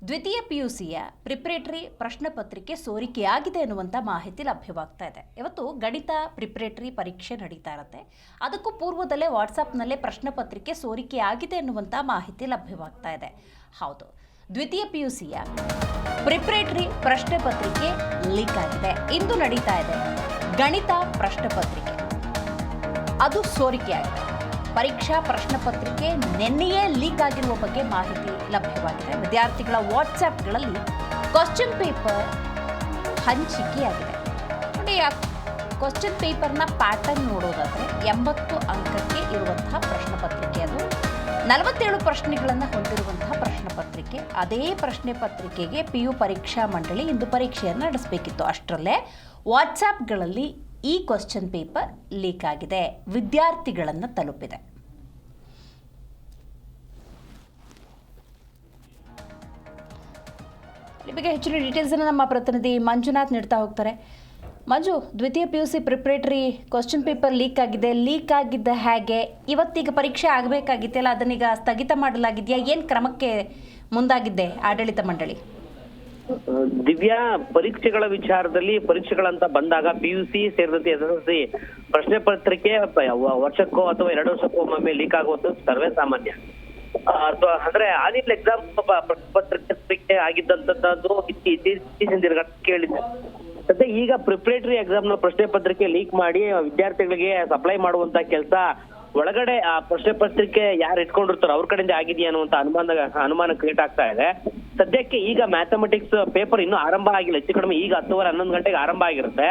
ದ್ವಿತೀಯ ಪಿಯುಸಿಯ ಪ್ರಿಪರೇಟರಿ ಪ್ರಶ್ನೆ ಪತ್ರಿಕೆ ಸೋರಿಕೆಯಾಗಿದೆ ಎನ್ನುವಂಥ ಮಾಹಿತಿ ಲಭ್ಯವಾಗ್ತಾ ಇದೆ. ಇವತ್ತು ಗಣಿತ ಪ್ರಿಪರೇಟರಿ ಪರೀಕ್ಷೆ ನಡೀತಾ ಇರುತ್ತೆ. ಅದಕ್ಕೂ ಪೂರ್ವದಲ್ಲೇ ವಾಟ್ಸಪ್ನಲ್ಲೇ ಪ್ರಶ್ನೆ ಪತ್ರಿಕೆ ಸೋರಿಕೆಯಾಗಿದೆ ಎನ್ನುವಂಥ ಮಾಹಿತಿ ಲಭ್ಯವಾಗ್ತಾ ಇದೆ. ಹೌದು, ದ್ವಿತೀಯ ಪಿಯುಸಿಯ ಪ್ರಿಪರೇಟರಿ ಪ್ರಶ್ನೆ ಪತ್ರಿಕೆ ಲೀಕ್ ಆಗಿದೆ. ಇಂದು ನಡೀತಾ ಇದೆ ಗಣಿತ ಪ್ರಶ್ನೆ ಪತ್ರಿಕೆ, ಅದು ಸೋರಿಕೆಯಾಗಿದೆ. ಪರೀಕ್ಷಾ ಪ್ರಶ್ನೆ ಪತ್ರಿಕೆ ನಿನ್ನೆಯೇ ಲೀಕ್ ಆಗಿರುವ ಬಗ್ಗೆ ಮಾಹಿತಿ ಲಭ್ಯವಾಗಿದೆ. ವಿದ್ಯಾರ್ಥಿಗಳ ವಾಟ್ಸ್ಆ್ಯಪ್ಗಳಲ್ಲಿ ಕ್ವಶ್ಚನ್ ಪೇಪರ್ ಹಂಚಿಕೆಯಾಗಿದೆ. ನೋಡಿ, ಆ ಕ್ವಶ್ಚನ್ ಪೇಪರ್ನ ಪ್ಯಾಟರ್ನ್ ನೋಡೋದಾದರೆ 80 ಅಂಕಕ್ಕೆ ಇರುವಂತಹ ಪ್ರಶ್ನೆ ಪತ್ರಿಕೆ, ಅದು 47 ಪ್ರಶ್ನೆಗಳನ್ನು ಹೊಂದಿರುವಂತಹ ಪ್ರಶ್ನೆ ಪತ್ರಿಕೆ. ಅದೇ ಪ್ರಶ್ನೆ ಪತ್ರಿಕೆಗೆ PU ಪರೀಕ್ಷಾ ಮಂಡಳಿ ಇಂದು ಪರೀಕ್ಷೆಯನ್ನು ನಡೆಸಬೇಕಿತ್ತು. ಅಷ್ಟರಲ್ಲೇ ವಾಟ್ಸ್ಆ್ಯಪ್ಗಳಲ್ಲಿ ಈ ಕ್ವಶ್ಚನ್ ಪೇಪರ್ ಲೀಕ್ ಆಗಿದೆ, ವಿದ್ಯಾರ್ಥಿಗಳನ್ನು ತಲುಪಿದೆ. ಈ ಬಗ್ಗೆ ಹೆಚ್ಚಿನ ಡೀಟೇಲ್ಸನ್ನು ನಮ್ಮ ಪ್ರತಿನಿಧಿ ಮಂಜುನಾಥ್ ನೀಡ್ತಾ ಹೋಗ್ತಾರೆ. ಮಂಜು, ದ್ವಿತೀಯ PUC preparatory question paper leak ಆಗಿದೆ. ಲೀಕ್ ಆಗಿದ್ದ ಹೇಗೆ? ಇವತ್ತೀಗ ಪರೀಕ್ಷೆ ಆಗಬೇಕಾಗಿತ್ತಲ್ಲ, ಅದನ್ನೀಗ ಸ್ಥಗಿತ ಮಾಡಲಾಗಿದೆಯಾ? ಏನು ಕ್ರಮಕ್ಕೆ ಮುಂದಾಗಿದ್ದೆ ಆಡಳಿತ ಮಂಡಳಿ? ದಿವ್ಯಾ, ಪರೀಕ್ಷೆಗಳ ವಿಚಾರದಲ್ಲಿ ಪರೀಕ್ಷೆಗಳಂತ ಬಂದಾಗ PUC ಸೇರಿದಂತೆ SSLC ಪ್ರಶ್ನೆ ಪತ್ರಿಕೆ ವರ್ಷಕ್ಕೋ ಅಥವಾ 2 ವರ್ಷಕ್ಕೋ ಒಮ್ಮೆ ಲೀಕ್ ಆಗುವುದು ಸರ್ವೇ ಸಾಮಾನ್ಯ. ಅಂದ್ರೆ ಆನಿಲ್ ಎಕ್ಸಾಮ್ ಪತ್ರಿಕೆ ಆಗಿದ್ದಂತದ್ದು ಇತ್ತೀಚಿನ ದಿನ ಕೇಳಿದ್ದೆ. ಸದ್ಯ ಈಗ ಪ್ರಿಪರೇಟರಿ ಎಕ್ಸಾಮ್ ನ ಪ್ರಶ್ನೆ ಪತ್ರಿಕೆ ಲೀಕ್ ಮಾಡಿ ವಿದ್ಯಾರ್ಥಿಗಳಿಗೆ ಸಪ್ಲೈ ಮಾಡುವಂತ ಕೆಲಸ ಒಳಗಡೆ ಆ ಪ್ರಶ್ನೆ ಪತ್ರಿಕೆ ಯಾರು ಇಟ್ಕೊಂಡಿರ್ತಾರೋ ಅವ್ರ ಕಡೆಯಿಂದ ಆಗಿದೆಯಾ ಅನ್ನುವಂತ ಅನುಮಾನ ಕ್ರಿಯೇಟ್ ಆಗ್ತಾ ಇದೆ. ಸದ್ಯಕ್ಕೆ ಈಗ ಮ್ಯಾಥಮೆಟಿಕ್ಸ್ ಪೇಪರ್ ಇನ್ನೂ ಆರಂಭ ಆಗಿಲ್ಲ. ಹೆಚ್ಚು ಕಡಿಮೆ ಈಗ 10:30 11 ಗಂಟೆಗೆ ಆರಂಭ ಆಗಿರುತ್ತೆ.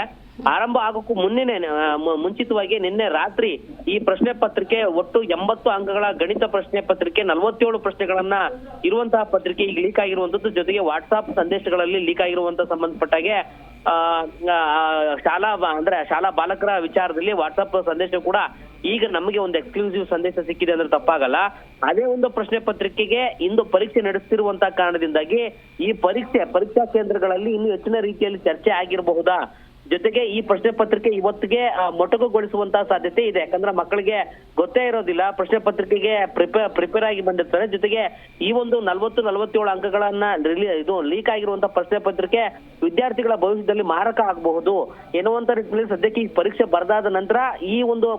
ಆರಂಭ ಆಗೋಕ್ಕೂ ಮುಂಚಿತವಾಗಿ ನಿನ್ನೆ ರಾತ್ರಿ ಈ ಪ್ರಶ್ನೆ ಪತ್ರಿಕೆ ಒಟ್ಟು 80 ಅಂಕಗಳ ಗಣಿತ ಪ್ರಶ್ನೆ ಪತ್ರಿಕೆ 47 ಪ್ರಶ್ನೆಗಳನ್ನ ಇರುವಂತಹ ಪತ್ರಿಕೆ ಈಗ ಲೀಕ್ ಆಗಿರುವಂತದ್ದು. ಜೊತೆಗೆ ವಾಟ್ಸ್ಆಪ್ ಸಂದೇಶಗಳಲ್ಲಿ ಲೀಕ್ ಆಗಿರುವಂತ ಸಂಬಂಧಪಟ್ಟಾಗೆ ಶಾಲಾ ಬಾಲಕರ ವಿಚಾರದಲ್ಲಿ ವಾಟ್ಸ್ಆಪ್ ಸಂದೇಶ ಕೂಡ ಈಗ ನಮಗೆ ಒಂದು ಎಕ್ಸ್ಕ್ಲೂಸಿವ್ ಸಂದೇಶ ಸಿಕ್ಕಿದೆ ಅಂದ್ರೆ ತಪ್ಪಾಗಲ್ಲ. ಅದೇ ಒಂದು ಪ್ರಶ್ನೆ ಪತ್ರಿಕೆಗೆ ಇಂದು ಪರೀಕ್ಷೆ ನಡೆಸ್ತಿರುವಂತಹ ಕಾರಣದಿಂದಾಗಿ ಈ ಪರೀಕ್ಷಾ ಕೇಂದ್ರಗಳಲ್ಲಿ ಇನ್ನೂ ಹೆಚ್ಚಿನ ರೀತಿಯಲ್ಲಿ ಚರ್ಚೆ ಆಗಿರಬಹುದಾ, ಜೊತೆಗೆ ಈ ಪ್ರಶ್ನೆ ಪತ್ರಿಕೆ ಇವತ್ತಿಗೆ ಮೊಟಕುಗೊಳಿಸುವಂತಹ ಸಾಧ್ಯತೆ ಇದೆ. ಯಾಕಂದ್ರೆ ಮಕ್ಕಳಿಗೆ ಗೊತ್ತೇ ಇರೋದಿಲ್ಲ, ಪ್ರಶ್ನೆ ಪತ್ರಿಕೆಗೆ ಪ್ರಿಪೇರ್ ಆಗಿ ಬಂದಿರ್ತಾರೆ. ಜೊತೆಗೆ ಈ ಒಂದು 47 ಅಂಕಗಳನ್ನ ಲೀಕ್ ಆಗಿರುವಂತಹ ಪ್ರಶ್ನೆ ಪತ್ರಿಕೆ ವಿದ್ಯಾರ್ಥಿಗಳ ಭವಿಷ್ಯದಲ್ಲಿ ಮಾರಕ ಆಗಬಹುದು ಎನ್ನುವಂತ ರೀತಿಯಲ್ಲಿ ಸದ್ಯಕ್ಕೆ ಈ ಪರೀಕ್ಷೆ ಬರೆದಾದ ನಂತರ ಈ ಒಂದು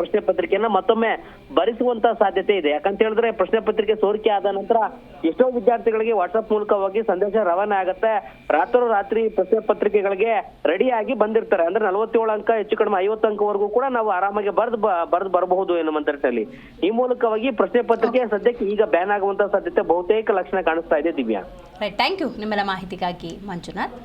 ಪ್ರಶ್ನೆ ಪತ್ರಿಕೆಯನ್ನ ಮತ್ತೊಮ್ಮೆ ಭರಿಸುವಂತ ಸಾಧ್ಯತೆ ಇದೆ. ಯಾಕಂತ ಹೇಳಿದ್ರೆ ಪ್ರಶ್ನೆ ಪತ್ರಿಕೆ ಸೋರಿಕೆ ಆದ ನಂತರ ಎಷ್ಟೋ ವಿದ್ಯಾರ್ಥಿಗಳಿಗೆ ವಾಟ್ಸ್ಆಪ್ ಮೂಲಕವಾಗಿ ಸಂದೇಶ ರವಾನೆ ಆಗತ್ತೆ. ರಾತ್ರಿ ಪ್ರಶ್ನೆ ಪತ್ರಿಕೆಗಳಿಗೆ ರೆಡಿ ಆಗಿ ಬಂದಿರ್ತಾರೆ. ಅಂದ್ರೆ 47 ಅಂಕ ಹೆಚ್ಚು ಕಡಿಮೆ 50 ಅಂಕವರೆಗೂ ಕೂಡ ನಾವು ಆರಾಮಾಗಿ ಬರೆದು ಬರಬಹುದು ಎನ್ನುವಂತ ನಿಟ್ಟಿನಲ್ಲಿ ಈ ಮೂಲಕವಾಗಿ ಪ್ರಶ್ನೆ ಪತ್ರಿಕೆ ಸದ್ಯಕ್ಕೆ ಈಗ ಬ್ಯಾನ್ ಆಗುವಂತ ಸಾಧ್ಯತೆ ಬಹುತೇಕ ಲಕ್ಷಣ ಕಾಣಿಸ್ತಾ ಇದೆ. ದಿವ್ಯಾ, ರೈಟ್, ಥ್ಯಾಂಕ್ ಯು ನಿಮ್ಮೆಲ್ಲ ಮಾಹಿತಿಗಾಗಿ ಮಂಜುನಾಥ್.